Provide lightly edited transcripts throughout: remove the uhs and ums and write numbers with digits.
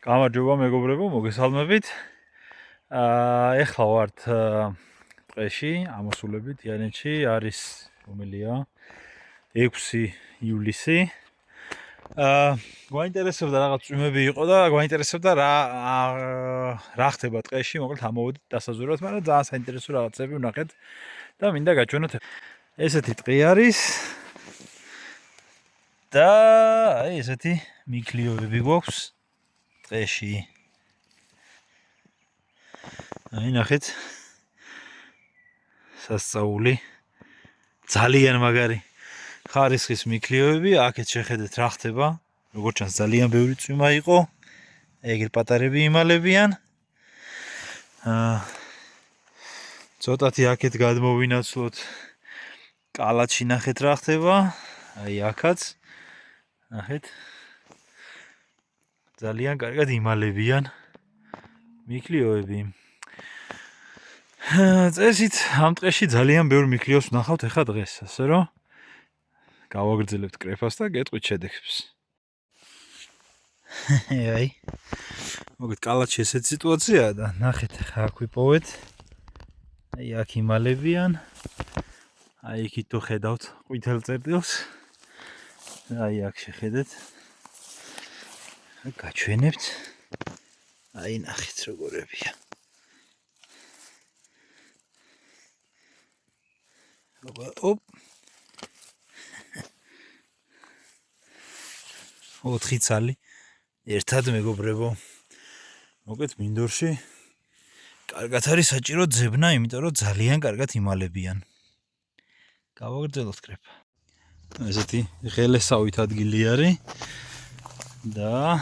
გამარჯობა მეგობრებო, მოგესალმებით. ეხლა ვართ ტყეში, ამოსულებით იანეთში, არის რომელია 6 ივლისი. გვაინტერესებდა რაღაც წვიმები იყო და გვაინტერესებდა რა ხდება ტყეში, მოკლედ ამოვედით დასაზურად, მაგრამ ძალიან საინტერესო რაღაცები ვნახეთ და მინდა გაჩვენოთ. ესეთი ტყე არის და აი ესეთი მიქლიოები გვაქვს ტყეში. აი ნახეთ. სასწაული. ძალიან მაგარი ხარისხის მიქლიოები, აქეთ შეხედეთ რა ხდება. როგორც ჩანს ძალიან ბევრი წვიმა იყო. ეგრე პატარები იმალებიან. ცოტათი აქეთ გადმოვინაცვლოთ. კალათში ნახეთ რა ხდება. აი აქაც. ნახეთ. ძალიან კარგად იმალებიან მიქლიოები. წესით ამ ტყეში ძალიან ბევრ მიქლიოს ვნახავთ ახლა დღეს, ასე რომ გავაგრძელებთ კრეფას და გეტყვით შედეგებს. აი. მოგეთ კალათში ესეთ სიტუაციაა და ნახეთ ახლა აქ ვიპოვეთ. აი აქ იმალებიან. აი იქით თუ ხედავთ ყვითელ წერტილს. აი აქ შეხედეთ. გაჩვენებთ. აი ნახეთ როგორებია. ოპ. 4 ცალი ერთად მეგობრებო. მოგეთ მინდორში კარგად არის საჭირო ძებნა, იმიტომ რომ ძალიან კარგად იმალებიან. გავაგრძელოთ კრეფა. ესეთი ღელესავით ადგილი არის. და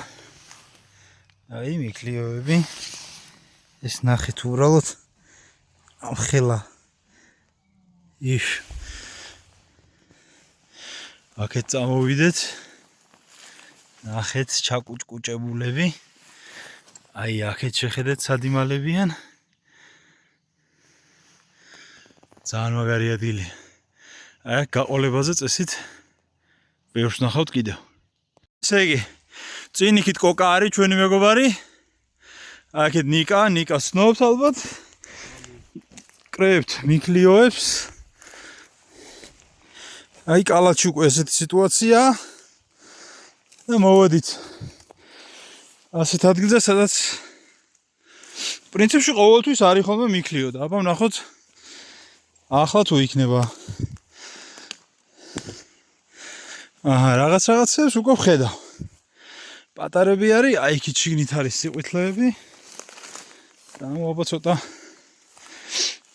აი მიქლიოები ეს ნახეთ უბრალოდ ამ ხელა ის აქეთ წამოვიდეთ ნახეთ ჩაკუჭკუჭებულები აი აქეთ შეხედეთ სად იმალებიან ძალიან მაგარი ადგილი აი გაყოლებაზე წესით ბევრს ნახავთ კიდევ ესე იგი წინ იქით კოკა არის ჩვენი მეგობარი. აქეთ ნიკა სნობს ალბათ. კრებთ მიქლიოებს. აი კალათში უკვე ესეთი სიტუაციაა. და მოვედით. ასეთ ადგილზე, სადაც პრინციპში ყოველთვის არის ხოლმე მიქლიო და აბა ვნახოთ ახლა თუ იქნება. რაღაცებს უკვე ვხედავ. პატარები არის, აი იქით შიგნით არის სიყვითლეები. და აბა ცოტა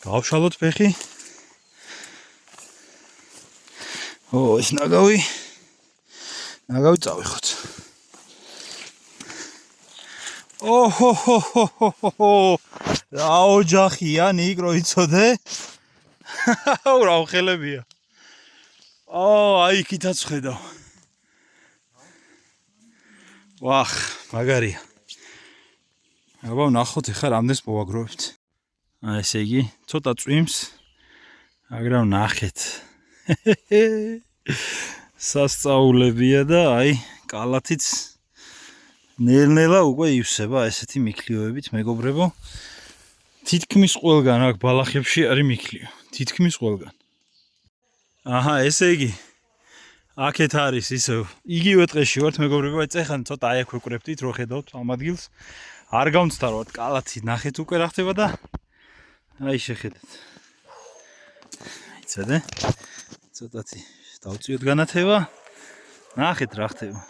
გავშალოთ ფეხი. ეს ნაგავი წავიხოთ. რა ოჯახია, ნიკრო იცოდე? რა ხელებია. აი იქითაც ვხედავ. ვახ, მაგარია. აბა ვნახოთ ახლა რამდენს მოვაგროვებთ. ესე იგი, ცოტა წვიმს. მაგრამ ნახეთ. სასწაულებია და აი კალათიც ნელ-ნელა უკვე ივსება ესეთი მიქლიოებით, მეგობრებო. თითქმის ყველგან აქ ბალახებში არის მიქლიო. თითქმის ყველგან. ესე იგი აქეთ არის ისევ იგივე ტყეში ვართ მეგობრებო, ეხლა ცოტა აი აქ ვეკრებდით, რო ხედავთ ამ ადგილს. არ გამცდარვართ კალათი, ნახეთ უკვე რა ხდება და აი შეხედეთ. იცოდე? ცოტათი დავწიოთ განათება. ნახეთ რა ხდება.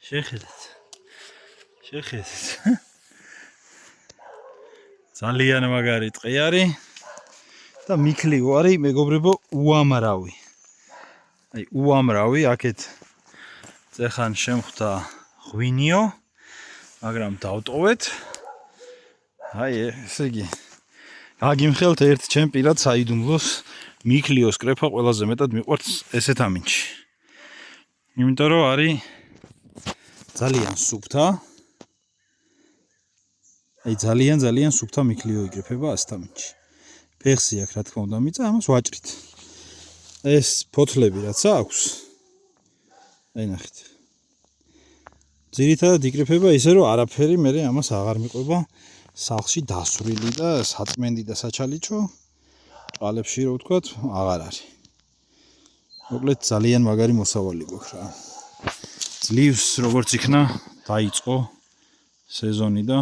შეხედეთ. ძალიან მაგარი ტყე არის. და მიქლიო არის მეგობრებო უამრავი. აი უამრავი აქეთ წეხან შემხვდა ღვინიო, მაგრამ დავტოვეთ. აი ესე იგი გაგიმხელთ ერთ ჩემ პირად საიდუმლოს მიქლიოს კრეფა ყველაზე მეტად მიყვარს ესეთ ამინჩი. იმიტომ რომ არის ძალიან სუფთა. აი ძალიან სუფთა მიქლიო იგრეფება ასეთ ამინჩი. ფეხსი აქვს რა თქმა უნდა მიწა, ამას ვაჭრით. ეს ფოთლები რაც აქვს. აი ნახეთ. ძირითადად იკრიფება ისე რომ არაფერი მე ამას აღარ მიყვება სახლში დასვრილი და საწმენდი და საჩალიჩო ყალებში რო ვთქვათ აღარ არის. მოკლედ ძალიან მაგარი მოსავალი გვაქვს რა. ძლივს როგორც იქნა დაიწყო სეზონი და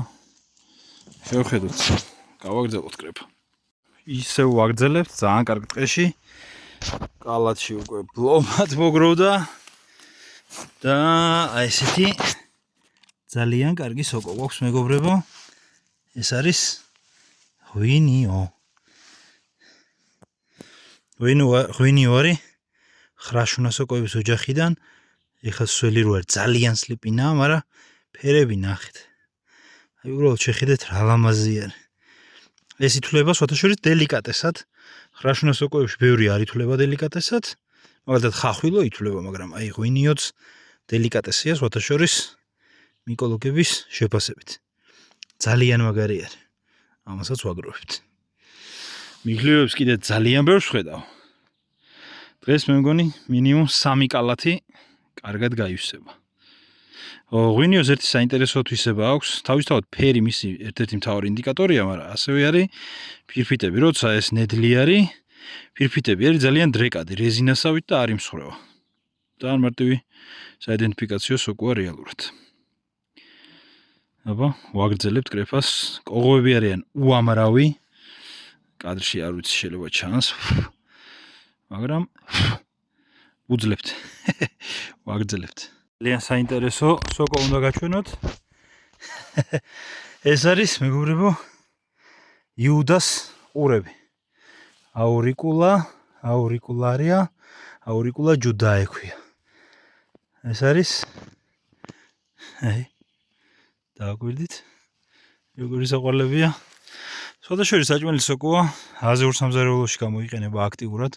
შევხედოთ. გავაგრძელოთ კრეფა. ისევ ვაგრძელებთ ძალიან კარგ ტყეში. კალათში უკვე ბლომად მოგროვდა და აი ესეთი ძალიან კარგი სოკო გვაქვს მეგობრებო. ეს არის ღვინიო. ღვინიო არის ხრაშუნა სოკოების ოჯახიდან. ეხლა სველი რო არის ძალიან სლიპინაა, მაგრამ ფერები ნახეთ. აი უბრალოდ შეხედეთ რა ლამაზი არის. ეს ითვლება სხვათაშორის დელიკატესად. ხრაშუნა სოკოებში ბევრი არ ითვლება დელიკატესად. მაგალითად ხახვილო ითვლება, მაგრამ აი ღვინიოც დელიკატესია სხვათაშორის მიკოლოგების შეფასებით. ძალიან მაგარი არის. ამასაც ვაგროვებთ. მიხლიოებს კიდე ძალიან ბევრს ხედავ. დღეს მე მგონი მინიმუმ 3 კალათი კარგად გაივსება. ღვინიოს ერთი საინტერესო თვისება აქვს, თავისთავად ფერი მისი ერთ-ერთი მთავარი ინდიკატორია, მაგრამ ასევე არის ფირფიტები, როცა ეს ნედლი არის, ფირფიტები არის ძალიან დრეკადი, რეზინასავით და არ იმსხვრევა. ძალიან მარტივი საიდენტიფიკაციო სოკოა რეალურად. აბა, ვაგრძელებთ კრეფას, კოღოები არიან უამრავი. კადრში არ ვიცი შეიძლება ჩანს. მაგრამ უძლებთ. ვაგრძელებთ. ძალიან საინტერესო სოკო უნდა გაჩვენოთ. ეს არის მეგობრებო იუდას ყურები. აურიკულარია, აურიკულა ჯუდაე ქვია. ეს არის აი დააგვირდით. როგორი საყვარლებია. სხვადასხვა საჭმელი სოკოა, აზიურ სამზარეულოში გამოიყენება აქტიურად.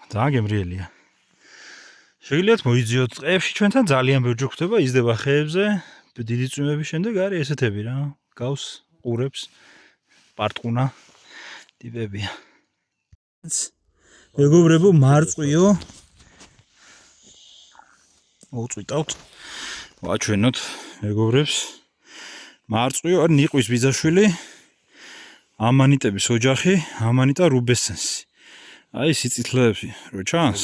ძალიან გემრიელია. შეგიძლიათ მოიძიოთ წეებში ჩვენთან ძალიან ბევრი ხდება, იზრდება ხეებზე, დიდი წვიმების შემდეგ არის ესეთები რა, გავს ყურებს, პარტყუნა ტიპებია. მეგობრებო, მარწყვიო. მოუწვიტავთ. ვაჩვენოთ მეგობრებს. მარწყვიო არის ნიყვის ბიძაშვილი. ამანიტების ოჯახი, ამანიტა რუბესცენსი. აი სიწითლეები, რო ჩანს?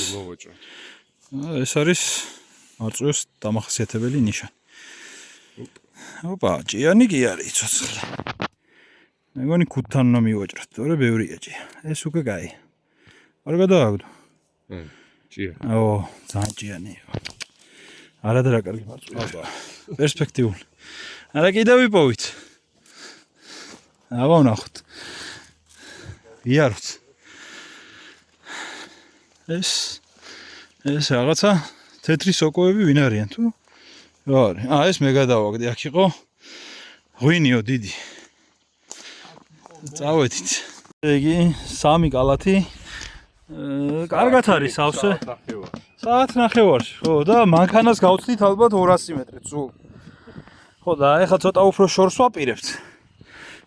ეს არის მარწყვიოს დამახასიათებელი ნიშანი. ოპა, ჭიანი კი არის ცოცხლი. მე მგონი ქუთთან უნდა მივაჭროთ, თორე ბევრია ჭია. ეს უკვე კაი. არ გადააგდო. ჭია. ძალიან ჭიანია. არადრა კარგი მარწყვია. პერსპექტიული. არა კიდევ ვიპოვით. აბა ვნახოთ. ვიაროთ. ეს რაღაცა თეთრი სოკოები ვინ არიან თუ? რა არის? ეს მე გადავაგდე, აქ იყო ღვინიო დიდი. წავედით. იგი 3 კალათი. კარგად არის სავსე. საათ ნახევარში, ხო, და მანქანას გავწვით ალბათ 200 მეტრით სულ. ხო, და ეხლა ცოტა უფრო შორს ვაპირებთ.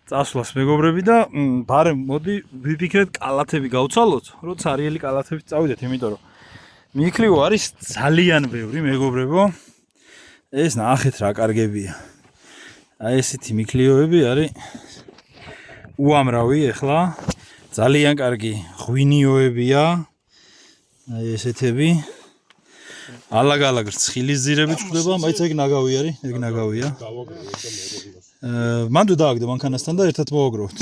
წასვლას მეგობრები და ბარემ მოდი ვიფიქრეთ კალათები გავცალოთ, როცა არიელი კალათებით წავიდეთ, იმიტომ რომ მიქლიო არის ძალიან ბევრი მეგობრებო. ეს ნახეთ რა კარგებია. აი ესეთი მიქლიოები არის უამრავი ეხლა. ძალიან კარგი ღვინიოებია. აი ესეთები. ალაგ-ალაგ რცხილის ძირებით ხდება, მაინც ეგ ნაგავი არის, ეგ ნაგავია. მანდ დააგდე მანქანასთან და ერთად მოვაგროვთ.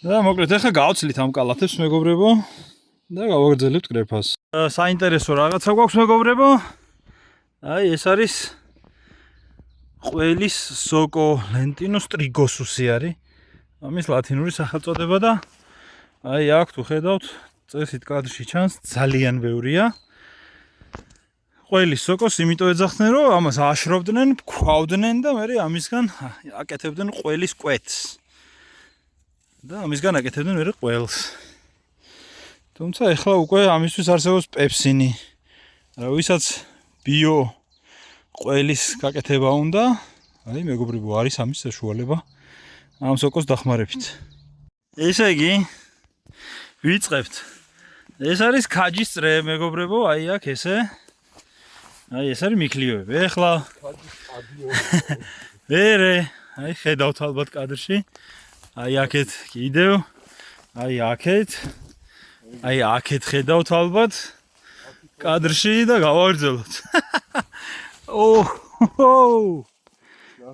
და მოკლედ ახლა გავცლით ამ კალათებს მეგობრებო და გავაგრძელებთ კრეფას. საინტერესო რაღაცა გვაქვს მეგობრებო. აი ეს არის ყველის სოკო ლენტინოს ტრიგოსუსი არის. ამის ლათინური სახელწოდება და აი აქ თუ ხედავთ, წესით კადრში ჩანს, ძალიან ბევრია. ყველის სოკოს იმიტომ ეძახდნენ, რომ ამას აშრობდნენ, ქვავდნენ და მე ამისგან აკეთებდნენ ყველის კვეთს. და ამისგან აკეთებდნენ მე ყველს. თუმცა ეხლა უკვე ამისთვის არსებობს პეპსინი. ვისაც ბიო ყველის გაკეთება უნდა, აი მეგობრებო, არის ამის საშუალება ამ სოკოს დახმარებით. ესე იგი ვიწყებთ. ეს არის ქაჯის წრე მეგობრებო, აი აქ ესე. აი ეს არის მიქლიოები. ეხლა ვერე, აი ხედავთ ალბათ კადრში. აი აქეთ კიდევ. აი აქეთ. აი აქეთ ხედავთ ალბათ კადრში და გავაგრძელოთ. ოჰ!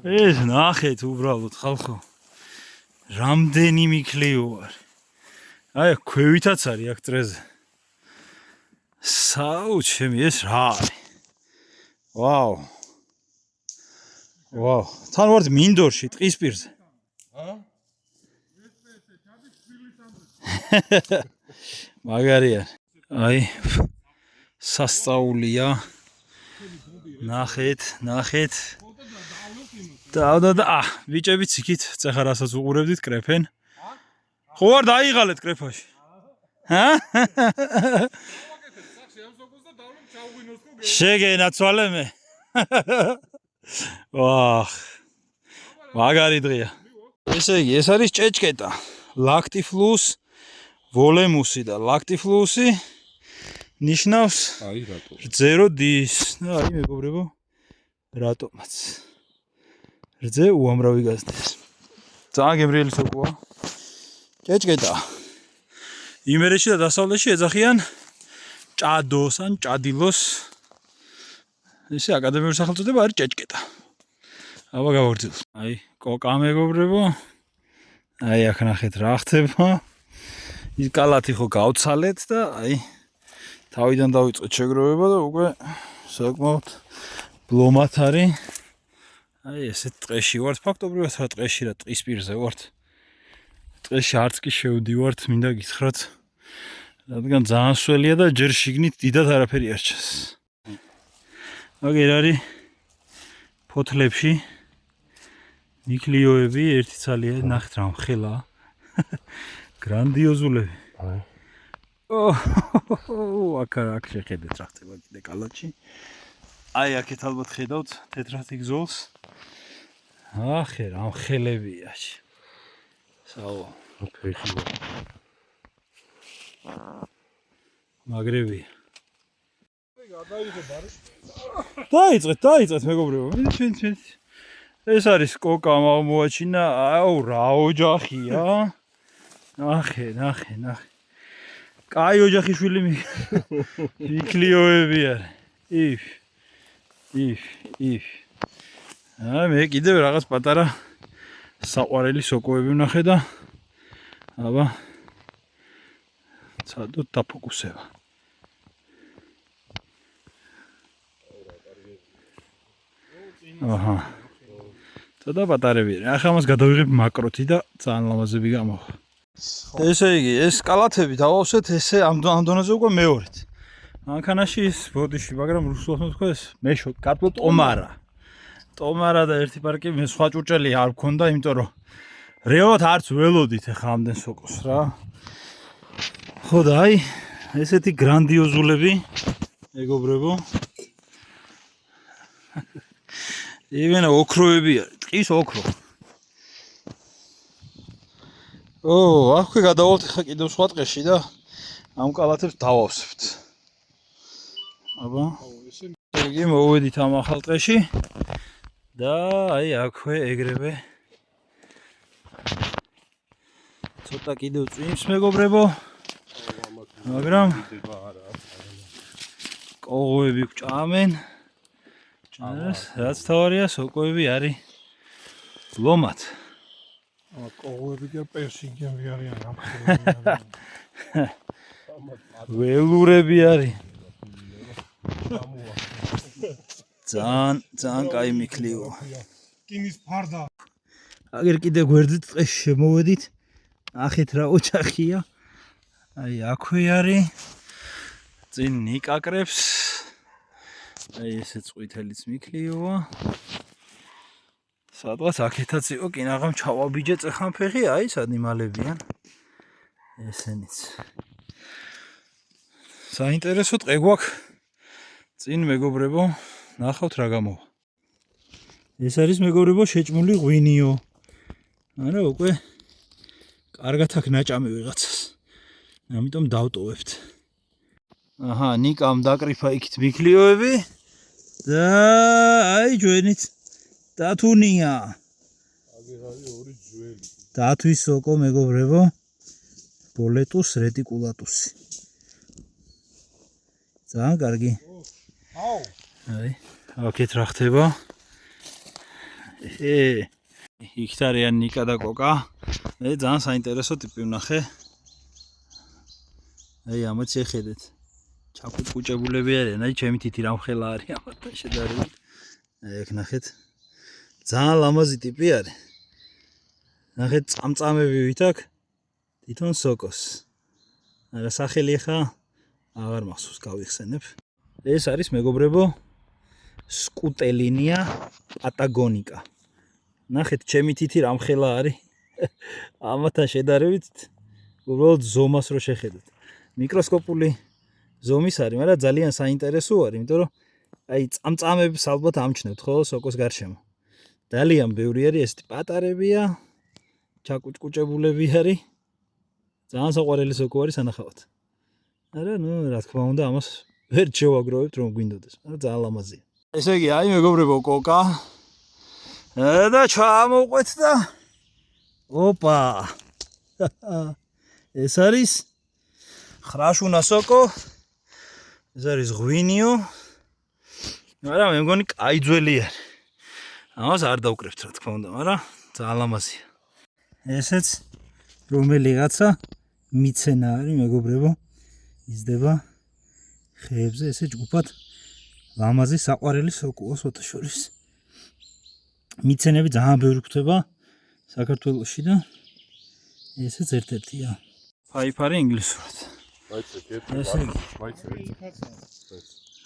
ეს ნახეთ უბრალოდ ხალხო. რამდენი მიქლიო არის. აი ქვევითაც არის აქ წრეზე. საუჩემი ეს რა არის? ვაუ. ვაუ, თან ვართ მინდორში, ტყის პირზე. მაგარია. აი სასწაულია. ნახეთ. და ბიჭებიც იქით, წეხა რასაც უყურებდით, კრეფენ. ხო არ დაიღალეთ კრეფაში. შეგენაცვალე მე. ვახ. მაგარი დღეა. ესე იგი, ეს არის ჭეჭკეტა. ლაქტიფლუს ვოლემუსი და ლაქტიფლუსი ნიშნავს რძე რო დის. და აი მეგობრებო, რატომაც. რძე უამრავი გაზდეს. ძალიან გემრიელი სოკოა. ჭეჭკეტა. იმერეთში და დასავლეთში ეძახიან ჭადოს ან ჭადილოს. ესე აკადემიური სახელწოდება არის ჭეჭკეტა. აბა გავაგრძელოთ. აი კოკა მეგობრებო. აი აქ ნახეთ რა ხდება. ის კალათი ხო გავცალეთ და აი თავიდან დავიწყეთ შეგროვება და უკვე საკმაოდ ბლომად არის. აი ესეთ ტყეში ვართ, ფაქტობრივად რა ტყეში რა ტყის პირზე ვართ. ტყეში არც კი შევდივართ, მინდა გითხრათ. რადგან ძალიან სველია და ჯერ შიგნით დიდად არაფერი არ ჩანს. აგერ არის ფოთლებში მიქლიოები, ერთი ცალია, ნახეთ რა მხელა. გრანდიოზულები. აი. აქ შეხედეთ რა ხდება კიდე კალათში. აი აქეთ ალბათ ხედავთ თეთრად იგზოლს. ახე რა მხელებია. საო. ფეხი. მაგრები. დაიწყეთ მეგობრებო. ჩვენ. ეს არის კოკა მოაჩინა. აუ რა ოჯახია. ნახე. კაი ოჯახი შვილი მიქლიოები არის. if. მე კიდევ რაღაც პატარა საყვარელი სოკოები ვნახე და აბა ცადოთ დაფოკუსება. აჰა. ცოტა პატარები. ახლა მას გადავიღებ მაკროთი და ძალიან ლამაზები გამოვა. ესე იგი, ეს კალათები დავავსეთ ესე ამ დონეზე უკვე მეორედ. მანქანაში ის ბოდიში, მაგრამ რუსულად თქვა ეს მეშო კატო ტომარა. ტომარა და ერთი პარკი მე სხვა ჭურჭელი არ მქონდა, იმიტომ რომ რეალურად არც ველოდით ახლა ამდენ სოკოს რა. ხო და აი ესეთი გრანდიოზულები მეგობრებო. იმენა ოქროები არის, ტყის ოქრო. აქვე გადავალთ ახლა კიდევ სხვა ტყეში და ამ კალათებს დავავსებთ. აბა, იგი მოვედით ამ ახალ ტყეში და აი აქვე ეგრევე ცოტა კიდევ წვიმს მეგობრებო. მაგრამ კოღოები გვჭამენ. რაც თავარია, სოკოები არის ბლომად. კოღოები და პერსინგები არიან ამ. ველურები არის. ძალიან კაი მიქლიო. კინის ფარდა. აგერ კიდე გვერდით ტყეში შემოვედით. ნახეთ რა ოჯახია. აი აქვე არის. წინ ნიკაკრებს. აი ესე წვითელიც მიქლიოა. სადღაც აქეთაც იყო, კინაღამ ჩავაბიჯე წეხან ფეხი, აი სად იმალებიან. ესენიც. საინტერესო ტყე გვაქვს. წინ მეგობრებო, ნახავთ რა გამოვა. ეს არის მეგობრებო შეჭმული ღვინიო. არა უკვე კარგად აქ ნაჭამი ვიღაცას. ამიტომ დავტოვებთ. აჰა, ნიკამ დაკრიფა იქით მიქლიოები. და აი ჩვენიც დათუნია. აგერარი ორი ძველი. დათვის სოკო მეგობრებო. ბოლეტუს რეტიკულატუსი. ძალიან კარგი. აუ. აი, აქეთ რა ხდება? იქთარიან ნიკა და კოკა. მე ძალიან საინტერესო ტიპი ვნახე. აი, ამაც შეხედეთ. ჩაკუჭკუჭებულები არიან, აი, ჩემი თითი რამხელა არის ამათთან შედარებით. აი, აქ ნახეთ. ძალიან ლამაზი ტიპი არის. ნახეთ, წამწამები აქ თვითონ სოკოს. არა, სახელი ხა აღარ მახსოვს, გავიხსენებ. ეს არის მეგობრებო სკუტელინია პატაგონიკა. ნახეთ, ჩემი თითი რამხელა არის. ამათთან შედარებით უბრალოდ ზომას რო შეხედეთ. მიკროსკოპული ზომის არის, მაგრამ ძალიან საინტერესო არის, იმიტომ რომ აი წამწამებს ალბათ ამჩნევთ ხო სოკოს გარშემო. ძალიან ბევრი არის, ესეთი პატარებია, ჩაკუჭკუჭებულები არის. ძალიან საყვარელი სოკო არის ანახავთ. არა, ნუ რა თქმა უნდა, ამას ვერ შევაგროვებთ რომ გვინდოდეს, მაგრამ ძალიან ლამაზია. ესე იგი, აი მეგობრებო, კოკა. და ჩამოვყვეთ და ოპა. ეს არის ხრაშუნა სოკო. ეს არის ღვინიო. მაგრამ მე მგონი კაი ძველი არის. ამას არ დავკრებთ რა თქმა უნდა, მაგრამ ძალიან ლამაზია. ესეც რომელიღაცა მიცენა არის მეგობრებო. იზრდება ხეებზე ესე ჯგუფად ლამაზი საყვარელი სოკოა სოთა შორის. მიცენები ძალიან ბევრი გვხვდება საქართველოში და ესეც ერთ-ერთია. ფაიფარი ინგლისურად.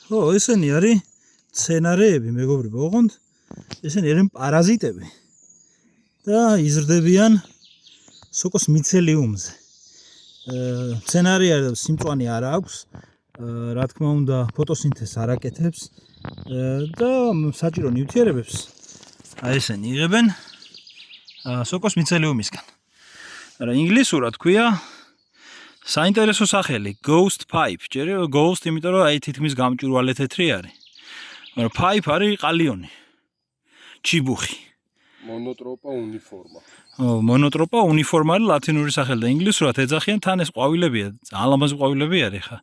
ხო, ესენი არის მცენარეები მეგობრებო, ოღონდ ესენი არიან პარაზიტები და იზრდებიან სოკოს მიცელიუმზე. მცენარე არის, სიმწვანე არ აქვს, რა თქმა უნდა, ფოტოსინთეზს არ აკეთებს და საჭირო ნივთიერებებს აი ესენი იღებენ სოკოს მიცელიუმისგან. რა ინგლისურად ქვია საინტერესო სახელი ghost pipe. ჯერე ghost, იმიტომ რომ აი თითქმის გამჭვირვალე თეთრი არის. მაგრამ pipe არის ყალიონი. ჩიბუხი. მონოტროპა უნიფორმა. მონოტროპა უნიფორმალი ლათინური სახელი და ინგლისურად ეძახიან თან ეს ყვავილებია, ძალიან ლამაზი ყვავილები არის ხა.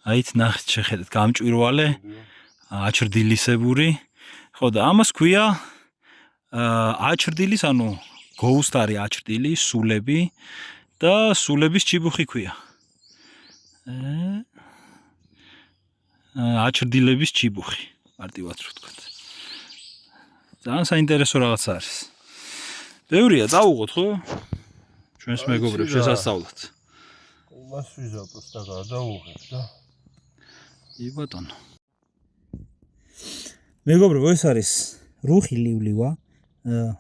აით ნახეთ შეხედეთ, გამჭვირვალე, აჩრდილისებური. ხო და ამას ქვია აჩრდილის, ანუ ghost არის აჩრდილი, სულები და სულების ჩიბუხი ქვია. აჩრდილების ჩიბუხი, მარტივად რო ვთქვათ. ძალიან საინტერესო რაღაცა არის. ბევრია, წავუღოთ ხო? ჩვენს მეგობრებს შესასწავლად. მას ვიზა პროსტა გადავუღებ და ი ბატონო. მეგობრებო, ეს არის რუხი ლივლივა,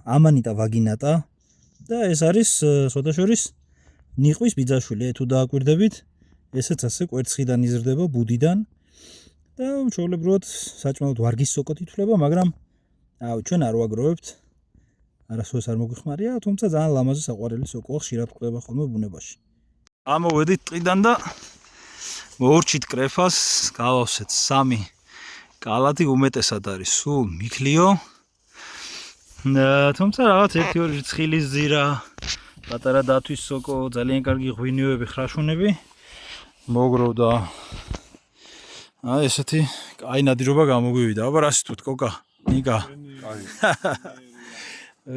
ამანიტა ვაგინატა და ეს არის სოდაშორის ნიყვის ბიძაშვილი. თუ დააკვირდებით, ესეც ასე კვერცხიდან იზრდება, ბუდიდან და ჩვეულებრივად საჭმელად ვარგის სოკოთ ითვლება, მაგრამ ჩვენ არ ვაგროვებთ. არასოდეს არ მოგვიხმარია, თუმცა ძალიან ლამაზი საყვარელი სოკოა, ხშირად გვხვდება ხოლმე ბუნებაში. ამოვედით ტყიდან და მოვურჩით კრეფას, გავავსეთ 3 კალათი, უმეტესად არის სულ მიქლიო. თუმცა რაღაც 1-2 ცხილის ძირა, პატარა დათვის სოკო, ძალიან კარგი ღვინიოები, ხრაშუნები მოგროვდა. აი ესეთი კაი ნადირობა გამოგვივიდა. აბა რა სიტყვით კოკა? ნიკა.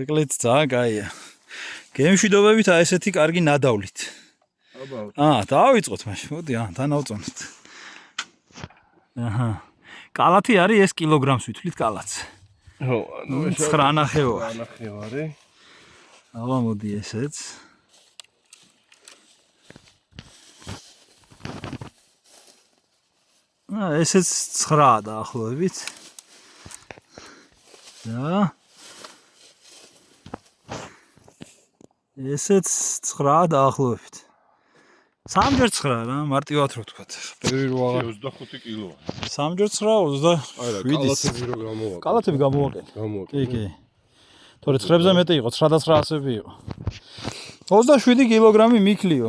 ეკლეც ძალიან კაია. გემშვიდობებით აი ესეთი კარგი ნადავლით. დავიწყოთ მაშინ. მოდი, თანავწონოთ. აჰა. კალათი არის ეს კილოგრამს ვითვლით კალათს. ხო, ანუ ეს 9.5. 9.5. აბა მოდი ესეც. ესეც 9 დაახლოებით. და ესეც 9 დაახლოებით. 3-ჯერ 9 რა, მარტივად რო ვთქვათ. ბევრი რო აღარ 25 კილოა. 3-ჯერ 9 კალათები რო გამოვაკეთე. კალათები გამოვაკეთე. კი. თორე 9-ზე მეტი იყო, 9 და 9 ასები იყო. 27 კილოგრამი მიქლიო.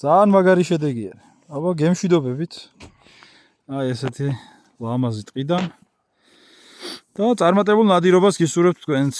ძალიან მაგარი შედეგი არის. აბა გემშვიდობებით. აი ესეთი ლამაზი ტყიდან და წარმატებულ ნადირობას გისურვებთ თქვენს.